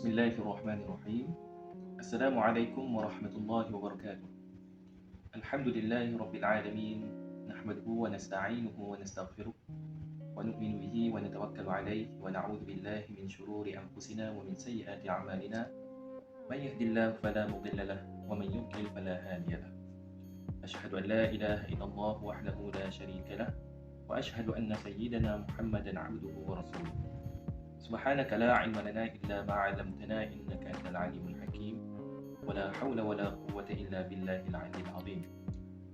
Bismillahirrahmanirrahim. Assalamualaikum warahmatullahi wabarakatuh. Alhamdulillahi rabbil alamin. Nahmaduhu wa nasta'inuhu wa nastaghfiruh wa nu'minu bihi wa natawakkalu alayhi wa na'udzu billahi min shururi anfusina wa min sayyiati a'malina. Man yahdihillahu fala mudilla lahu wa man yudlil fala hadiya lahu. Asyhadu an la ilaha illallah wahdahu la syarika lahu wa asyhadu anna sayyidana Muhammadan 'abduhu wa rasuluh. Subhanaka la 'ilma lana illa ma 'allamtana innaka antal 'alimul hakim. Wala haula wala quwwata illa billahil 'aliyyil 'azim.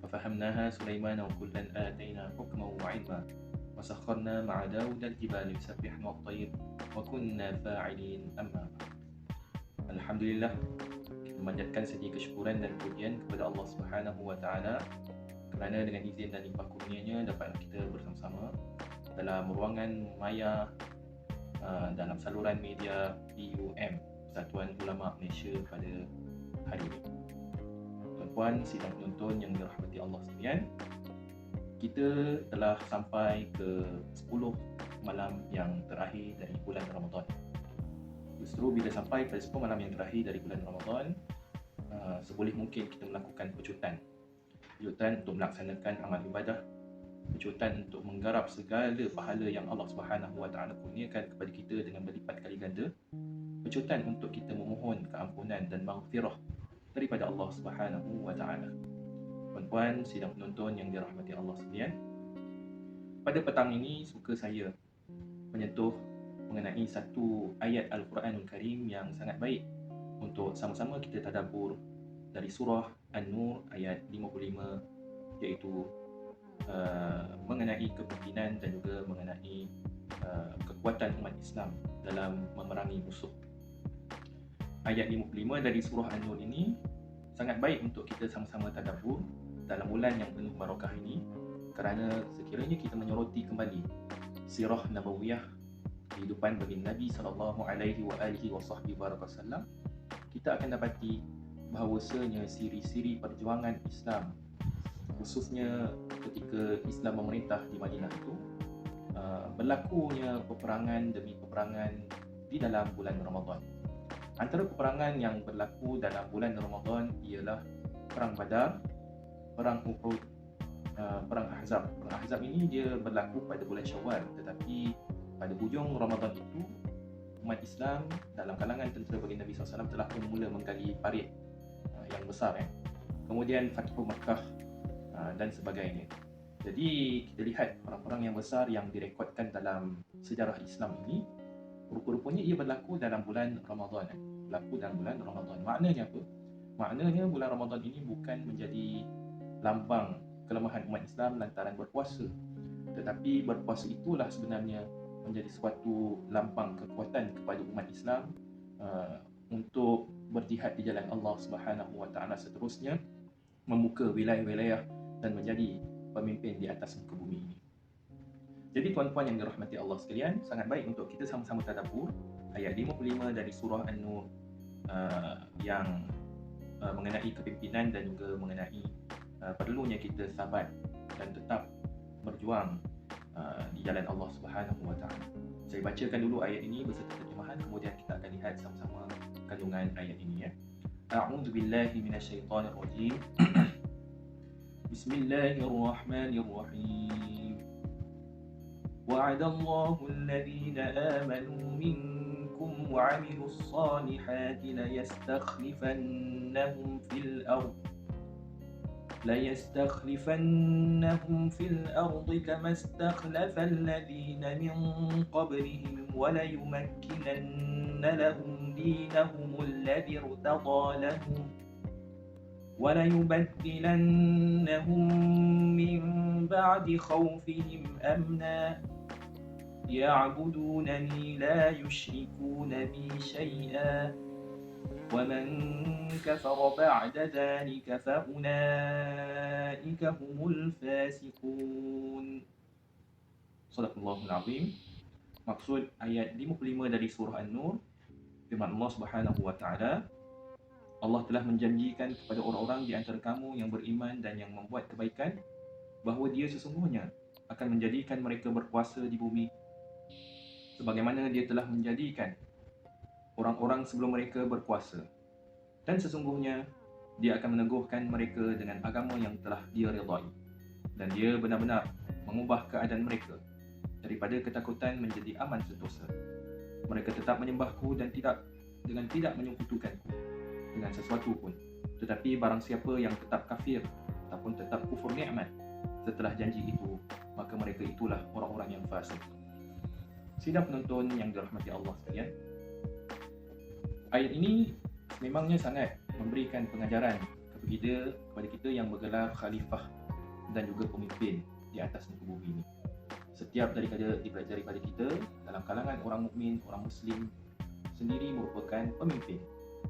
Fafahamnaha Sulaiman wa kullan atayna hukman wa 'ilma. Wa sakharna ma'a Daud al-jibala yusabbihna wat-tayr wa kunna fa'ilin amma ba'd. Alhamdulillah, kita memanjatkan segi kesyukuran dan pujian kepada Allah Subhanahu wa taala kerana dengan izin dan limpah kurnianya dapat kita bersama-sama dalam ruangan maya dalam saluran media PUM, Persatuan Ulama Malaysia pada hari ini. Tuan-puan sidang penonton yang dirahmati Allah sekalian, kita telah sampai ke 10 malam yang terakhir dari bulan Ramadan. Justru bila sampai ke 10 malam yang terakhir dari bulan Ramadan, seboleh mungkin kita melakukan pecutan untuk melaksanakan amal ibadah, pecutan untuk menggarap segala pahala yang Allah Subhanahu wa taala kurniakan kepada kita dengan berlipat kali ganda, pecutan untuk kita memohon keampunan dan maghfirah daripada Allah Subhanahu wa taala. Puan-puan sidang penonton yang dirahmati Allah sekalian, pada petang ini suka saya menyentuh mengenai satu ayat Al-Quranul Karim yang sangat baik untuk sama-sama kita tadabbur dari surah An-Nur ayat 55, iaitu mengenai kepimpinan dan juga mengenai kekuatan umat Islam dalam memerangi musuh. Ayat 55 dari surah An-Nur ini sangat baik untuk kita sama-sama tadabbur dalam bulan yang penuh barakah ini, kerana sekiranya kita menyoroti kembali sirah nabawiyah, kehidupan baginda Nabi sallallahu alaihi wasallam, kita akan dapati bahawasanya siri-siri perjuangan Islam, khususnya ketika Islam memerintah di Madinah itu, berlakunya peperangan demi peperangan di dalam bulan Ramadan. Antara peperangan yang berlaku dalam bulan Ramadan ialah Perang Badar, Perang Uhud, Perang Ahzab. Perang Ahzab ini dia berlaku pada bulan Syawal, tetapi pada hujung Ramadan itu umat Islam dalam kalangan tentera baginda Nabi SAW telah pun mula menggali parit yang besar. Kemudian Fathu Makkah dan sebagainya. Jadi kita lihat perang-perang yang besar yang direkodkan dalam sejarah Islam ini, rupa-rupanya ia berlaku dalam bulan Ramadan. Maknanya apa? Maknanya bulan Ramadan ini bukan menjadi lambang kelemahan umat Islam lantaran berpuasa, tetapi berpuasa itulah sebenarnya menjadi suatu lambang kekuatan kepada umat Islam untuk berjihad di jalan Allah Subhanahu wa taala seterusnya, membuka wilayah-wilayah dan menjadi pemimpin di atas muka bumi ini. Jadi tuan-puan yang dirahmati Allah sekalian, sangat baik untuk kita sama-sama tadabbur ayat 55 dari surah An-Nur yang mengenai kepimpinan dan juga mengenai perlunya kita sabar dan tetap berjuang di jalan Allah Subhanahu wa taala. Saya bacakan dulu ayat ini beserta terjemahan, kemudian kita akan lihat sama-sama kandungan ayat ini ya. A'udzu billahi minasyaitonir rajim. Bismillahirrahmanirrahim. Wa'adallahu alladhina amanu minkum wa 'amilus salihati ليستخلفنهم في الأرض كما استخلف الذين من قبلهم وليمكنن لهم دينهم الذي ارتضى لهم وليبدلنهم من بعد خوفهم أمنا يعبدونني لا يشركون بي شيئا ومن كفر بعد ذلك فأولئك هم الفاسقون. Sadaqallahul Azim. Maksud ayat 55 dari surah An-Nur, firman Allah Subhanahu wa taala, Allah telah menjanjikan kepada orang-orang di antara kamu yang beriman dan yang membuat kebaikan bahawa Dia sesungguhnya akan menjadikan mereka berkuasa di bumi sebagaimana Dia telah menjadikan orang-orang sebelum mereka berkuasa. Dan sesungguhnya dia akan meneguhkan mereka dengan agama yang telah dia redai. Dan dia benar-benar mengubah keadaan mereka daripada ketakutan menjadi aman sentosa. Mereka tetap menyembahku dan tidak menyekutukanku dengan sesuatu pun. Tetapi barang siapa yang tetap kafir ataupun tetap kufur nikmat setelah janji itu, maka mereka itulah orang-orang yang fasik. Sidang penonton yang dirahmati Allah sekalian, ayat ini memangnya sangat memberikan pengajaran kepada kita yang bergelar khalifah dan juga pemimpin di atas muka bumi ini. Setiap daripada dipelajari pada kita dalam kalangan orang mukmin, orang muslim sendiri merupakan pemimpin.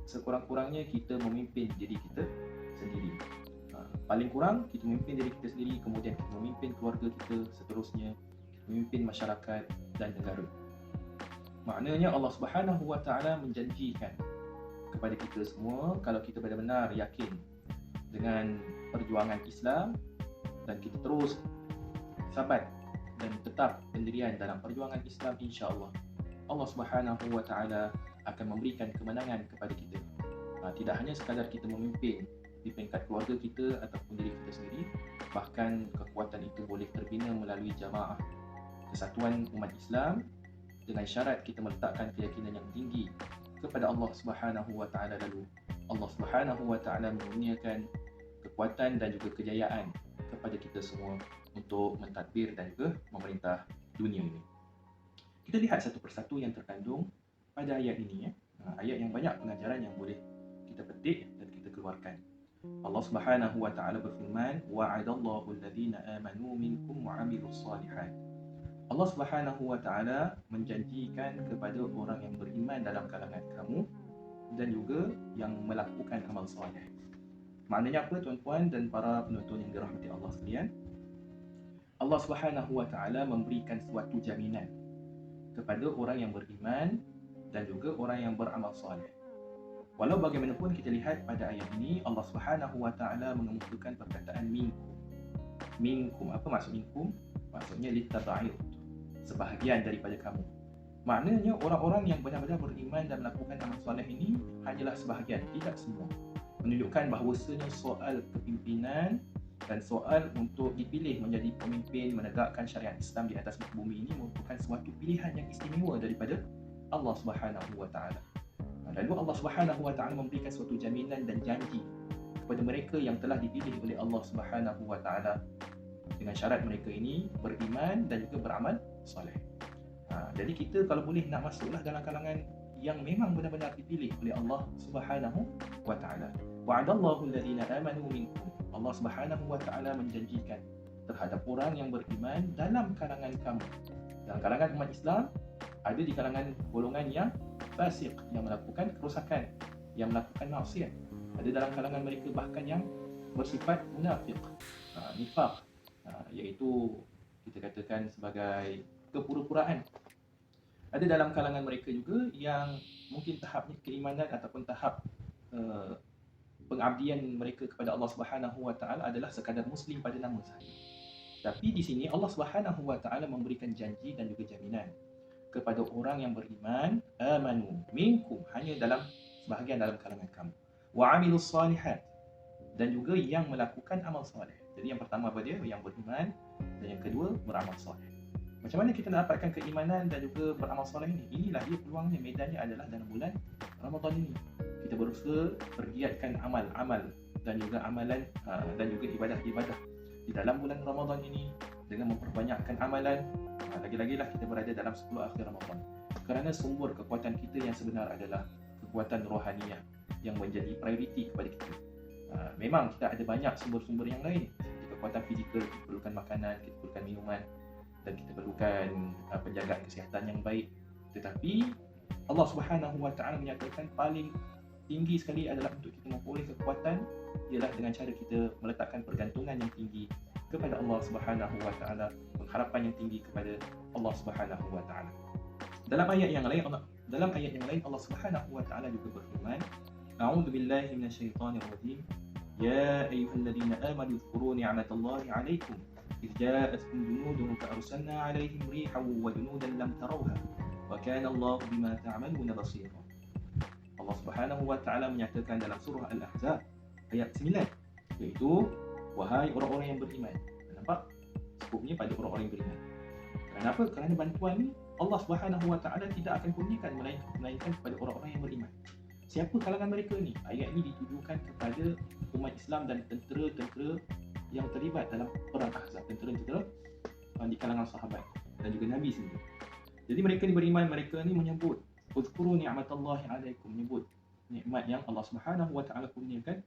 Sekurang-kurangnya kita memimpin diri kita sendiri. Paling kurang kita memimpin diri kita sendiri, kemudian kita memimpin keluarga kita, seterusnya kita memimpin masyarakat dan negara. Maknanya Allah Subhanahu Wa Taala menjanjikan kepada kita semua, kalau kita benar-benar yakin dengan perjuangan Islam dan kita terus sabat dan tetap pendirian dalam perjuangan Islam, insya-Allah Allah Subhanahu Wa Taala akan memberikan kemenangan kepada kita. Tidak hanya sekadar kita memimpin di peringkat keluarga kita ataupun diri kita sendiri, bahkan kekuatan itu boleh terbina melalui jamaah kesatuan umat Islam dengan syarat kita meletakkan keyakinan yang tinggi kepada Allah Subhanahu Wa Taala, lalu Allah Subhanahu Wa Taala mengurniakan kekuatan dan juga kejayaan kepada kita semua untuk mentadbir dan juga memerintah dunia ini. Kita lihat satu persatu yang terkandung pada ayat ini, ayat yang banyak pengajaran yang boleh kita petik dan kita keluarkan. Allah Subhanahu Wa Taala berfirman, wa'adallahu alladhina amanu minkum wa 'amilus shalihat. Allah Subhanahu Wa Taala menjanjikan kepada orang yang beriman dalam kalangan kamu dan juga yang melakukan amal soleh. Maknanya apa, tuan-tuan dan para penonton yang dirahmati Allah sekalian? Allah Subhanahu Wa Taala memberikan suatu jaminan kepada orang yang beriman dan juga orang yang beramal soleh. Walau bagaimanapun kita lihat pada ayat ini, Allah Subhanahu Wa Taala mengemukakan perkataan minkum. Minkum, apa maksud minkum? Maksudnya litaba'id, sebahagian daripada kamu. Maknanya orang-orang yang benar-benar beriman dan melakukan amal soleh ini hanyalah sebahagian, tidak semua. Menunjukkan bahawasanya soal kepimpinan dan soal untuk dipilih menjadi pemimpin menegakkan syariat Islam di atas muka bumi ini merupakan suatu pilihan yang istimewa daripada Allah Subhanahu Wa Taala. Lalu Allah Subhanahu Wa Taala memberikan suatu jaminan dan janji kepada mereka yang telah dipilih oleh Allah Subhanahu Wa Taala dengan syarat mereka ini beriman dan juga beramal soleh. Jadi kita kalau boleh nak masuklah dalam kalangan yang memang benar-benar dipilih oleh Allah Subhanahu Wa Taala. Wa'adallahu alladhina amanu minkum. Allah Subhanahu Wa Taala menjanjikan terhadap orang yang beriman dalam kalangan kamu. Dalam kalangan umat Islam, ada di kalangan golongan yang fasik, yang melakukan kerosakan, yang melakukan maksiat. Ada dalam kalangan mereka bahkan yang bersifat munafik, nifaq, iaitu kita katakan sebagai kepura-puraan. Ada dalam kalangan mereka juga yang mungkin tahap keimanan ataupun tahap pengabdian mereka kepada Allah Subhanahu Wa Taala adalah sekadar muslim pada nama sahaja. Tapi di sini Allah Subhanahu Wa Taala memberikan janji dan juga jaminan kepada orang yang beriman, amanu minkum, hanya dalam sebahagian dalam kalangan kamu, wa 'amilus shalihat, dan juga yang melakukan amal soleh. Jadi yang pertama apa dia? Yang beriman, dan yang kedua beramal soleh. Macam mana kita nak dapatkan keimanan dan juga beramal soleh ini? Inilah dia peluangnya, medannya adalah dalam bulan Ramadan ini. Kita berusaha pergiatkan amal-amal dan juga amalan dan juga ibadah-ibadah di dalam bulan Ramadan ini dengan memperbanyakkan amalan. Lagi-lagilah kita berada dalam 10 akhir Ramadan. Kerana sumber kekuatan kita yang sebenar adalah kekuatan rohaniah yang menjadi prioriti kepada kita. Memang kita ada banyak sumber-sumber yang lain. Seperti kekuatan fizikal, kita perlukan makanan, kita perlukan minuman, dan kita perlukan penjagaan kesihatan yang baik. Tetapi Allah Subhanahu Wa Taala menyatakan paling tinggi sekali adalah untuk kita memperoleh kekuatan ialah dengan cara kita meletakkan pergantungan yang tinggi kepada Allah Subhanahu Wa Taala, pengharapan yang tinggi kepada Allah Subhanahu Wa Taala. Dalam ayat yang lain Allah Subhanahu Wa Taala juga berfirman, A'udzu billahi minasyaitonir rajim. Ya ayyuhalladzina amanu dzkuru ni'matallahi 'alaikum إذ جاءتكم جنود فأرسلنا عليهم ريحا وجنودا لم تروها وكان الله بما تعملون بصيرا. Allah Subhanahu wa taala menyatakan dalam surah Al-Ahzab ayat 9, iaitu wahai orang-orang yang beriman. Nampak? Skopnya pada orang-orang yang beriman. Kenapa? Kerana bantuan ni Allah Subhanahu wa taala tidak akan kurniakan melainkan kepada orang-orang yang beriman. Siapa kalangan mereka ni? Ayat ini ditujukan kepada umat Islam dan tentera-tentera yang terlibat dalam perang Ahzab, tentera-tentera di kalangan sahabat dan juga Nabi sendiri. Jadi mereka ni beriman, mereka ni menyebut uzkuru ni'matallahi alaikum, menyebut nikmat yang Allah Subhanahu wa taala kurniakan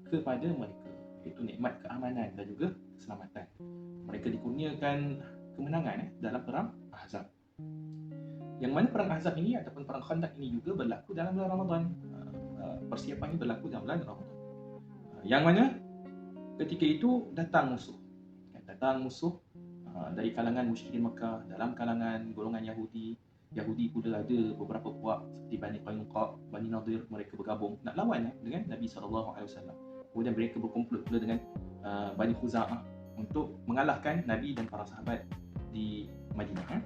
kepada mereka, iaitu nikmat keamanan dan juga keselamatan. Mereka dikurniakan kemenangan dalam perang Ahzab. Yang mana perang Ahzab ini ataupun perang Khandaq ini juga berlaku dalam bulan Ramadan. Persiapan ini berlaku dalam bulan Ramadan. Yang mana ketika itu datang musuh dari kalangan musyrikin Mekah, dalam kalangan golongan Yahudi pula ada beberapa puak seperti Bani Qainuqa, Bani Nadir, mereka bergabung nak lawan dengan Nabi SAW. Kemudian mereka berkumpul pula dengan Bani Khuza'ah untuk mengalahkan Nabi dan para sahabat di Madinah.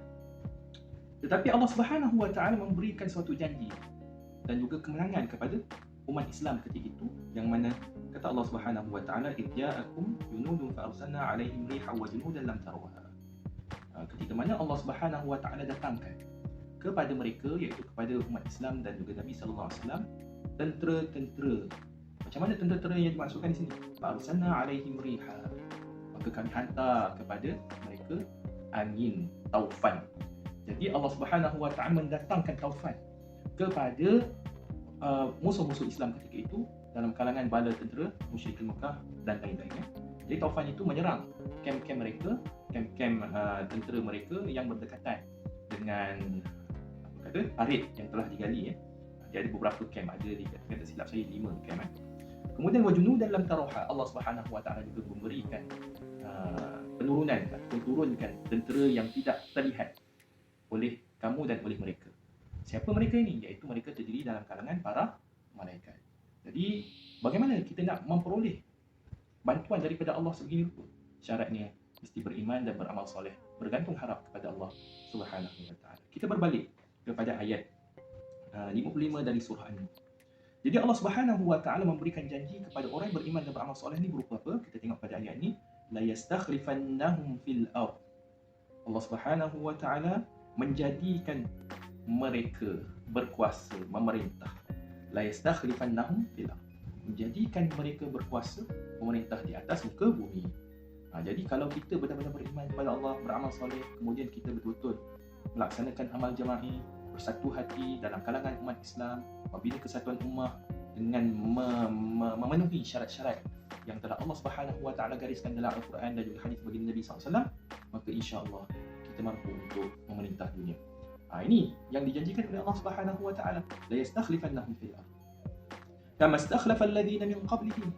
Tetapi Allah Subhanahu wa taala memberikan suatu janji dan juga kemenangan kepada umat Islam ketika itu, yang mana kata Allah Subhanahu wa taala, "Idza'akum junudun fa arsalna 'alaihim rihan wa junudan lam tarawha." Ketika mana Allah Subhanahu wa taala datangkan kepada mereka, iaitu kepada umat Islam dan juga Nabi sallallahu alaihi wasallam, tentera-tentera. Macam mana tentera-tentera yang dimaksudkan di sini? Fa arsalna 'alaihim rihan. Maka kami hantar kepada mereka angin taufan. Jadi Allah Subhanahu wa taala mendatangkan taufan kepada musuh-musuh Islam ketika itu dalam kalangan bala tentera musyrikin Mekah dan lain-lainnya. Jadi taufan itu menyerang kem-kem mereka, kem-kem tentera mereka yang berdekatan dengan parit yang telah digali. Dia ada beberapa kem, ada kata silap saya 5 kem. Kemudian wajunu dalam taroha, Allah Subhanahu wa taala juga memberikan turunkan tentera yang tidak terlihat oleh kamu dan oleh mereka. Siapa mereka ini? Iaitu mereka terdiri dalam kalangan para malaikat. Jadi bagaimana kita nak memperoleh bantuan daripada Allah sebegini rupa? Syaratnya mesti beriman dan beramal soleh, bergantung harap kepada Allah Subhanahu wa taala. Kita berbalik kepada ayat 55 dari surah An-Nur. Jadi Allah Subhanahu wa taala memberikan janji kepada orang yang beriman dan beramal soleh ni berupa apa? Kita tengok pada ayat ni, la yastakhlifannahum fil ard. Allah Subhanahu wa taala menjadikan mereka berkuasa, memerintah. La yastakhlifannahum fil ard. Menjadikan mereka berkuasa, memerintah di atas muka bumi. Jadi kalau kita benar-benar beriman kepada Allah, beramal soleh, kemudian kita betul-betul melaksanakan amal jama'i, bersatu hati dalam kalangan umat Islam, membina kesatuan ummah dengan memenuhi syarat-syarat yang telah Allah Subhanahu wa taala gariskan dalam Al-Quran dan juga hadis baginda Nabi SAW, maka insya-Allah kita mampu untuk memerintah dunia. Ini yang dijanjikan oleh Allah Subhanahu wa taala, la yastakhlifannahum fil ardh kama istakhlafa alladhina min qablihim,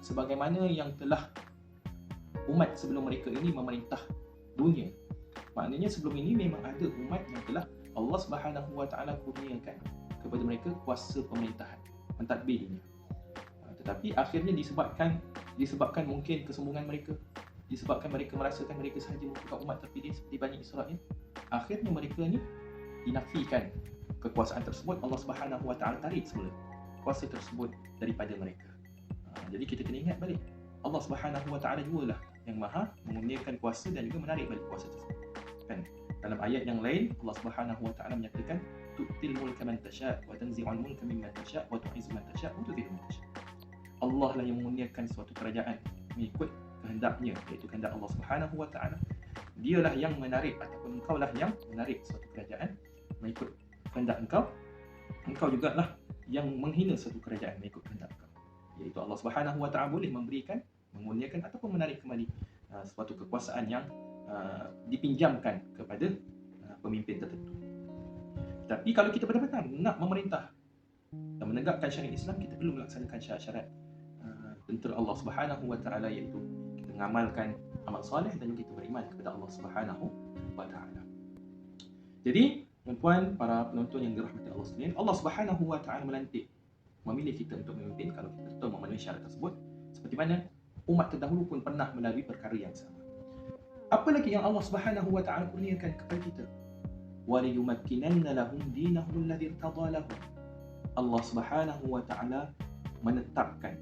sebagaimana yang telah umat sebelum mereka ini memerintah dunia. Maknanya sebelum ini memang ada umat yang telah Allah Subhanahu wa taala kurniakan kepada mereka kuasa pemerintahan, mentadbir dunia. Tetapi akhirnya disebabkan mungkin kesombongan mereka, disebabkan mereka merasakan mereka sahaja merupakan umat terpilih seperti Bani Israel, akhirnya mereka ni dinafikan kekuasaan tersebut. Allah Subhanahu wa taala tarik semula kuasa tersebut daripada mereka. Jadi kita kena ingat balik, Allah Subhanahu wa taala jugalah yang maha mengurniakan kuasa dan juga menarik balik kuasa tersebut. Kan dalam ayat yang lain Allah Subhanahu wa taala menyatakan, tu'til mulka man tasha wa tanzi'ul mulka mimman tasha wa tu'izzu man tasha wa tudhillu man tasha. Allah lah yang mengurniakan suatu kerajaan mengikut kehendaknya, iaitu kehendak Allah Subhanahu wa taala. Dialah yang menarik ataupun engkau lah yang menarik suatu kerajaan mengikut kehendak engkau. Engkau jugalah yang menghina suatu kerajaan mengikut kehendak engkau. Iaitu Allah Subhanahu wa taala boleh memberikan, mengurniakan ataupun menarik kembali suatu kekuasaan yang dipinjamkan kepada pemimpin tertentu. Tapi kalau kita benar-benar nak memerintah dan menegakkan syariat Islam, kita perlu melaksanakan syarat-syarat tentera Allah Subhanahu wa taala, iaitu kita mengamalkan amal soleh dan juga kita beriman kepada Allah Subhanahu wa taala. Jadi, tuan-tuan, para penonton yang dirahmati Allah sekalian, Allah Subhanahu wa taala melantik, memilih kita untuk memimpin kalau kita betul memenuhi syarat tersebut, seperti mana umat terdahulu pun pernah melalui perkara yang sama. Apa lagi yang Allah Subhanahu wa taala kurniakan kepada kita? وَلِيُمَكِّنَنَّ لَهُمْ دِينَهُمُ الَّذِي ارْتَضَىٰ لَهُمْ. Allah Subhanahu wa taala menetapkan,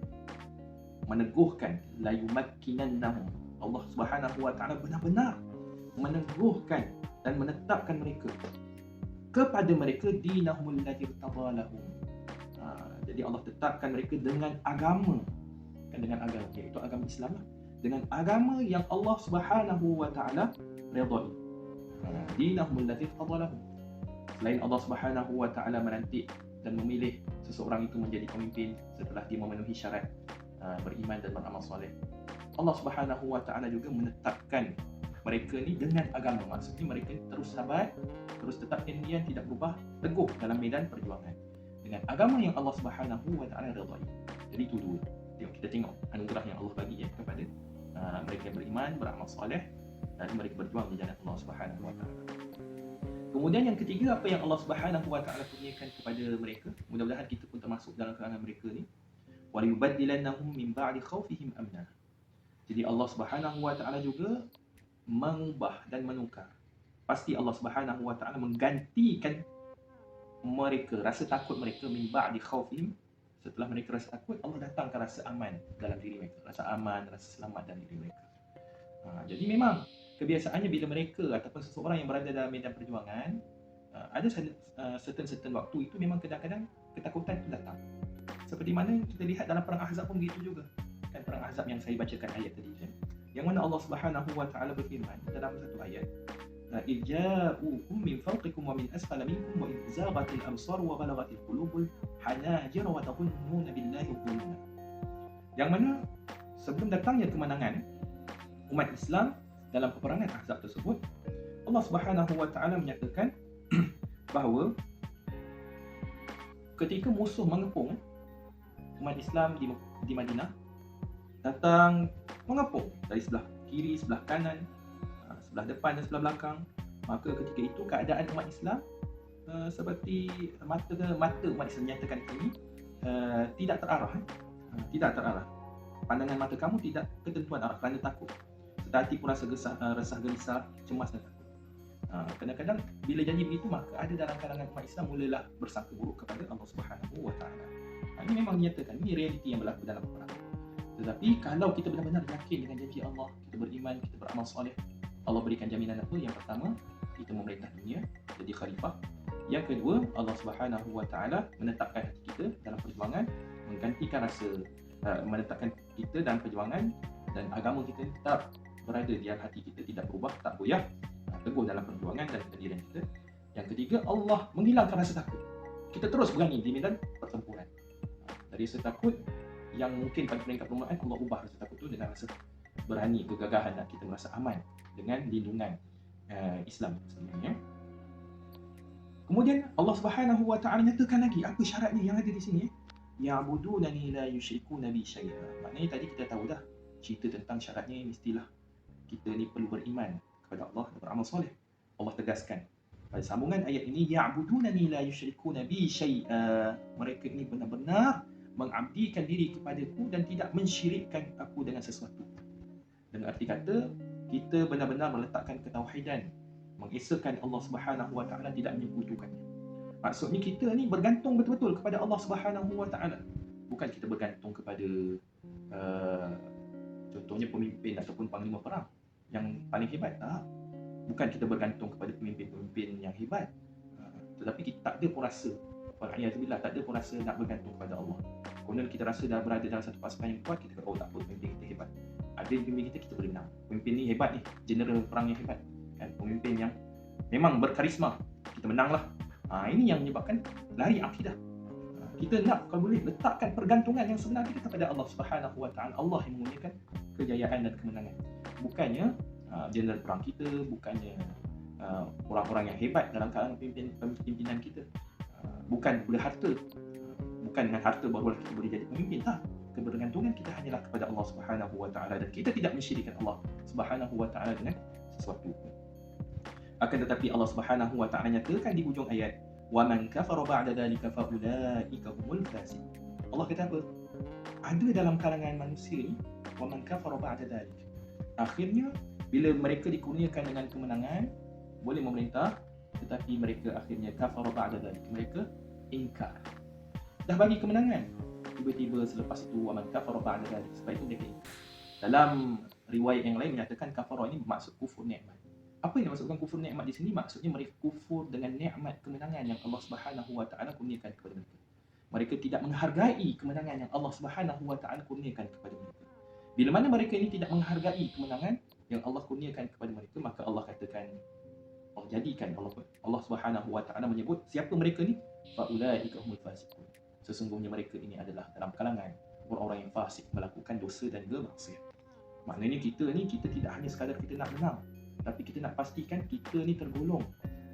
meneguhkan la yumakkinannahum. Allah Subhanahu wa taala benar-benar meneguhkan dan menetapkan mereka kepada mereka dinahumul ladzi irtadalahum. Jadi Allah tetapkan mereka dengan agama, dengan agama iaitu agama Islam lah, dengan agama yang Allah Subhanahu wa taala redai. Dinahumul ladzi irtadalahum. Selain Allah Subhanahu wa taala melantik dan memilih seseorang itu menjadi pemimpin setelah dia memenuhi syarat beriman dan beramal soleh, Allah Subhanahu wa taala juga menetapkan mereka ni dengan agama. Maksudnya mereka terus sabar, terus tetap kendian, tidak berubah, teguh dalam medan perjuangan dengan agama yang Allah Subhanahu wa taala redai. Jadi itu dua. Kita tengok anugerah yang Allah bagi kepada mereka yang beriman, beramal soleh dan mereka berjuang di jalan Allah Subhanahu wa taala. Kemudian yang ketiga, apa yang Allah Subhanahu wa taala kurniakan kepada mereka, mudah-mudahan kita pun termasuk dalam kalangan mereka ni, wa yubaddilannahum min ba'di khaufihim amna. Jadi Allah Subhanahu wa taala juga mengubah dan menukar. Pasti Allah Subhanahu wa taala menggantikan mereka, rasa takut mereka min ba'di khaufihim. Setelah mereka rasa takut, Allah datangkan rasa aman dalam diri mereka, rasa aman, rasa selamat dalam diri mereka. Jadi memang kebiasaannya bila mereka ataupun seseorang yang berada dalam medan perjuangan, ada certain waktu itu memang kadang-kadang ketakutan itu datang. Seperti mana kita lihat dalam perang Ahzab pun begitu juga. Kan perang Ahzab yang saya bacakan ayat tadi kan. Yang mana Allah Subhanahu wa taala berfirman dalam satu ayat, "Ija'ukum min fawqikum wa min asfala minkum wa idh zaghatil absar wa balaghatil qulubul hanajir wa taqunnuna billahi dhununa." Yang mana sebelum datangnya kemenangan umat Islam dalam peperangan Ahzab tersebut, Allah Subhanahu wa taala menyatakan bahawa ketika musuh mengepung umat Islam di Madinah, datang mengepung dari sebelah kiri, sebelah kanan, sebelah depan dan sebelah belakang, maka ketika itu keadaan umat Islam seperti mata umat Islam nyatakan ini tidak terarah. Pandangan mata kamu tidak ketentuan arah kerana takut. Hati pun rasa resah gelisah, cemas dan takut. Kadang-kadang bila janji begitu, maka ada dalam kalangan umat Islam mulalah bersangka buruk kepada Allah Subhanahu wa taala. Ini memang dinyatakan, ini realiti yang berlaku dalam perang. Tetapi kalau kita benar-benar yakin dengan janji Allah, kita beriman, kita beramal soleh, Allah berikan jaminan apa? Yang pertama, kita memerintah dunia, jadi khalifah. Yang kedua, Allah Subhanahu wa taala menetapkan hati kita dalam perjuangan, menggantikan menetapkan kita dalam perjuangan, dan agama kita tetap berada di hati kita, tidak berubah, tak goyah, teguh dalam perjuangan dan pendirian kita. Yang ketiga, Allah menghilangkan rasa takut. Kita terus berani di medan pertempuran. Dari rasa takut yang mungkin pada peringkat permulaan, Allah ubah rasa takut itu dengan rasa berani, kegagahan, dan kita merasa aman dengan lindungan Islam sebenarnya. Kemudian Allah Subhanahu wa taala nyatakan lagi apa syaratnya yang ada di sini. Ya'budunani la yusyrikuna bi syai'a. Maknanya tadi kita tahu dah cerita tentang syaratnya, mestilah kita ni perlu beriman kepada Allah dan beramal soleh. Allah tegaskan pada sambungan ayat ini, ya'budunani la yusyrikuna bi syai'a. Mereka ini benar-benar mengabdikan diri kepadaku dan tidak mensyirikkan aku dengan sesuatu. Dengan arti kata, kita benar-benar meletakkan ketauhidan, mengesahkan Allah Subhanahu wa taala, tidak menyekutukannya. Maksudnya kita ni bergantung betul-betul kepada Allah Subhanahu wa taala. Bukan kita bergantung kepada contohnya pemimpin ataupun panglima perang yang paling hebat. Bukan kita bergantung kepada pemimpin-pemimpin yang hebat. Tetapi kita tak ada pun rasa, wal'iyadzubillah, tak ada pun rasa nak bergantung kepada Allah. Kemudian kita rasa dah berada dalam satu pasukan yang kuat, kita kata, oh tak apa, pemimpin kita hebat. Ada pemimpin kita boleh menang. Pemimpin ni hebat ni, general perang yang hebat. Kan? Pemimpin yang memang berkarisma, kita menanglah. Ini yang menyebabkan lari akidah. Kita nak, kalau boleh, letakkan pergantungan yang sebenar kita kepada Allah Subhanahu wa taala. Allah yang mengurniakan kejayaan dan kemenangan. Bukannya general perang kita, bukannya orang-orang yang hebat dalam kalangan pimpinan kita. Bukan boleh harta. Bukan dengan harta baru kita boleh jadi pemimpin. Tak. Kebergantungan kita hanyalah kepada Allah Subhanahu wa taala, dan kita tidak mensyirikkan Allah Subhanahu wa taala dengan sesuatu. Akan tetapi Allah Subhanahu wa taala nyatakan di hujung ayat, wa man kafara ba'da dzalika fa ulaika humul fasiqun. Allah kata apa? Ada dalam kalangan manusia ni, wa man kafara ba'da dzalika. Akhirnya bila mereka dikurniakan dengan kemenangan, boleh memerintah, tetapi mereka akhirnya kafara ba'da dzalika, mereka ingkar. dah bagi kemenangan. Tiba-tiba selepas itu waman kafara ba'da dzalik, sebab itu mereka ingkar. Dalam riwayat yang lain menyatakan kafara ini bermaksud kufur nikmat. Apa yang dimaksudkan kufur nikmat di sini? Maksudnya mereka kufur dengan nikmat kemenangan yang Allah Subhanahu wa taala kurniakan kepada mereka. Mereka tidak menghargai kemenangan yang Allah Subhanahu wa taala kurniakan kepada mereka. Bila mana mereka ini tidak menghargai kemenangan yang Allah kurniakan kepada mereka, maka Allah katakan, Allah jadikan, Allah Subhanahu wa taala menyebut siapa mereka ni? Faulaika humul fasiqun. Sesungguhnya mereka ini adalah dalam kalangan orang-orang yang fasik, melakukan dosa dan bermaksiat. Maknanya kita tidak hanya sekadar kita nak menang, tapi kita nak pastikan kita ni tergolong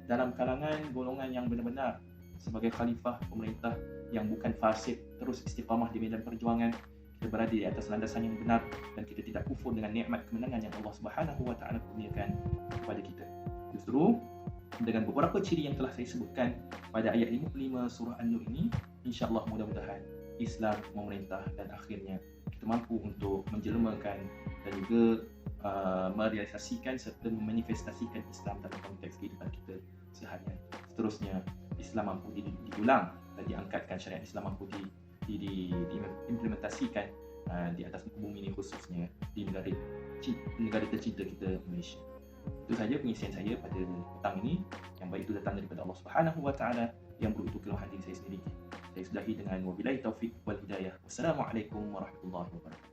dalam kalangan golongan yang benar-benar sebagai khalifah pemerintah yang bukan fasik, terus istiqamah di medan perjuangan. Kita berada di atas landasan yang benar dan kita tidak kufur dengan nikmat kemenangan yang Allah Subhanahu wa taala kurniakan kepada kita. Justru dengan beberapa ciri yang telah saya sebutkan pada ayat 55 surah An-Nur ini, insya-Allah mudah-mudahan Islam memerintah dan akhirnya kita mampu untuk menjelmakan dan juga merealisasikan serta memanifestasikan Islam dalam konteks kehidupan kita seharian. Seterusnya, Islam mampu diulang dan diangkatkan, syariat Islam mampu diimplementasikan di atas muka bumi ini, khususnya di negara tercinta kita, Malaysia. Itu saja pengisian saya pada petang ini. Yang baik itu datang daripada Allah Subhanahu wa taala, yang buruk itu kelemahan diri saya sendiri. Saya sudahi dengan wabillahi taufik wal hidayah. Wassalamualaikum warahmatullahi wabarakatuh.